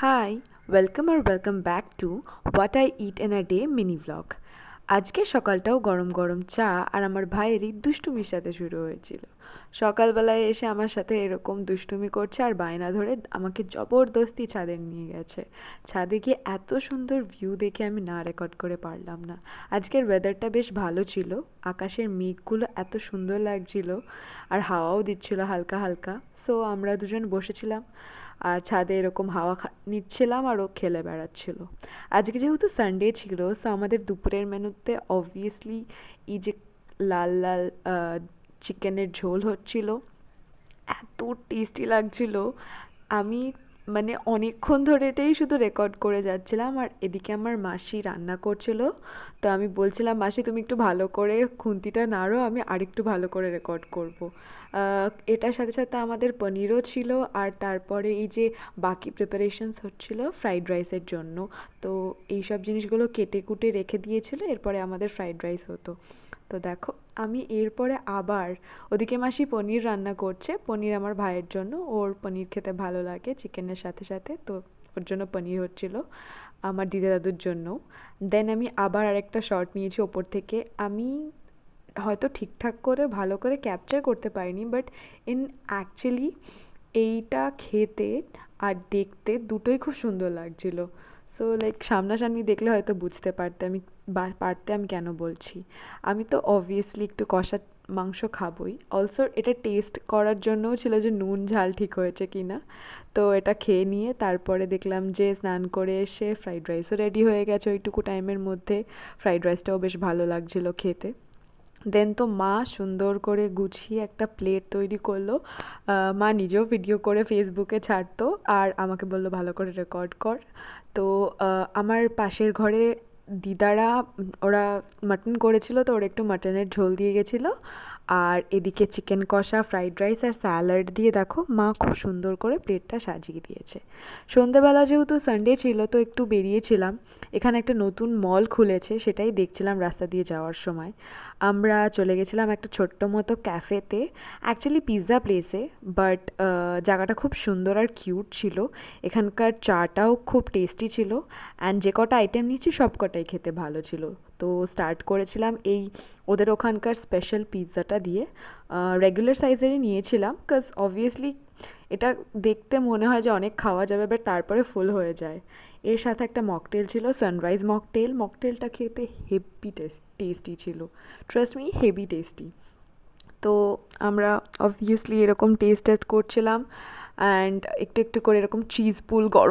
Hi, welcome back to What I Eat in a Day mini vlog. আজকে সকালটাও গরম গরম চা আর আমার ভাইয়েরই দুষ্টুমির সাথে শুরু হয়েছিল। সকালবেলায় এসে আমার সাথে এরকম দুষ্টুমি করছে আর বায়না ধরে আমাকে জবরদস্তি ছাদে নিয়ে গেছে। ছাদে গিয়ে এত সুন্দর ভিউ দেখে আমি না রেকর্ড করে পারলাম না। আজকের ওয়েদারটা বেশ ভালো ছিল, আকাশের মেঘগুলো এত সুন্দর লাগছিল আর হাওয়াও দিচ্ছিল হালকা হালকা। সো আমরা দুজন বসেছিলাম আর ছাদে এরকম হাওয়া নিচ্ছিলাম আর ও খেলে বেড়াচ্ছিল। আজকে যেহেতু সানডে ছিল, সো আমাদের দুপুরের মেনুতে অবভিয়াসলি এই যে লাল লাল চিকেনের ঝোল হচ্ছিল, এত টেস্টি লাগছিল। আমি মানে অনেকক্ষণ ধরে এটাই শুধু রেকর্ড করে যাচ্ছিলাম আর এদিকে আমার মাসি রান্না করছিল। তো আমি বলছিলাম, মাসি তুমি একটু ভালো করে খুন্তিটা নাড়ো, আমি আরেকটু ভালো করে রেকর্ড করব। এটার সাথে সাথে আমাদের পনিরও ছিল আর তারপরে এই যে বাকি প্রিপারেশনস হচ্ছিল ফ্রাইড রাইসের জন্য। তো এই সব জিনিসগুলো কেটে কুটে রেখে দিয়েছিল, এরপরে আমাদের ফ্রাইড রাইস হতো। তো দেখো, আমি এরপরে আবার ওদিকে মাসি পনির রান্না করছে, পনির আমার ভাইয়ের জন্য, ওর পনির খেতে ভালো লাগে চিকেনের সাথে সাথে, তো ওর জন্য পনির হচ্ছিল, আমার দিদা দাদুর জন্য। দেন আমি আবার আরেকটা শট নিয়েছি ওপর থেকে। আমি হয়তো ঠিকঠাক করে ভালো করে ক্যাপচার করতে পারিনি, বাট ইন অ্যাকচুয়ালি এইটা খেতে আর দেখতে দুটোই খুব সুন্দর লাগছিল। সো লাইক সামনাসামনি দেখলে হয়তো বুঝতে পারতে আমি কেন বলছি। আমি তো অবভিয়াসলি একটু কষা মাংস খাবই, অলসো এটা টেস্ট করার জন্যও ছিল যে নুন ঝাল ঠিক হয়েছে কি না। তো এটা খেয়ে নিয়ে তারপরে দেখলাম যে স্নান করে এসে ফ্রাইড রাইসও রেডি হয়ে গেছে ওইটুকু টাইমের মধ্যে। ফ্রাইড রাইসটাও বেশ ভালো লাগছিল খেতে। দেন তো মা সুন্দর করে গুছিয়ে একটা প্লেট তৈরি করলো। মা নিজেও ভিডিও করে ফেসবুকে ছাড়তো আর আমাকে বললো ভালো করে রেকর্ড কর। তো আমার পাশের ঘরে দিদারা ওরা মাটন করেছিল, তো ওরা একটু মাটনের ঝোল দিয়ে গেছিলো। আর এদিকে চিকেন কষা, ফ্রাইড রাইস আর স্যালাড দিয়ে দেখো মা খুব সুন্দর করে প্লেটটা সাজিয়ে দিয়েছে। সন্ধেবেলা যেহেতু সানডে ছিল, তো একটু বেরিয়েছিলাম। এখানে একটা নতুন মল খুলেছে, সেটাই দেখছিলাম রাস্তা দিয়ে যাওয়ার সময়। আমরা চলে গেছিলাম একটা ছোট্ট মতো ক্যাফেতে, অ্যাকচুয়ালি পিৎজা প্লেসে, বাট জায়গাটা খুব সুন্দর আর কিউট ছিল। এখানকার চাটাও খুব টেস্টি ছিল অ্যান্ড যে কটা আইটেম নিয়েছি সব কটাই খেতে ভালো ছিল। তো স্টার্ট করেছিলাম এই ওদের ওখানকার স্পেশাল পিৎজাটা দিয়ে। রেগুলার সাইজেরই নিয়েছিলাম, কাজ অবভিয়াসলি এটা দেখতে মনে হয় যে অনেক খাওয়া যাবে, বাট তারপরে ফুল হয়ে যায়। এর সাথে একটা মকটেল ছিল, সানরাইজ মকটেল। মকটেলটা খেতে হেভি টেস্টি ছিল, ট্রাস্ট মি, হেভি টেস্টি। তো আমরা অবভিয়াসলি এরকম টেস্ট করছিলাম অ্যান্ড একটু একটু করে এরকম চিজ পুল গরম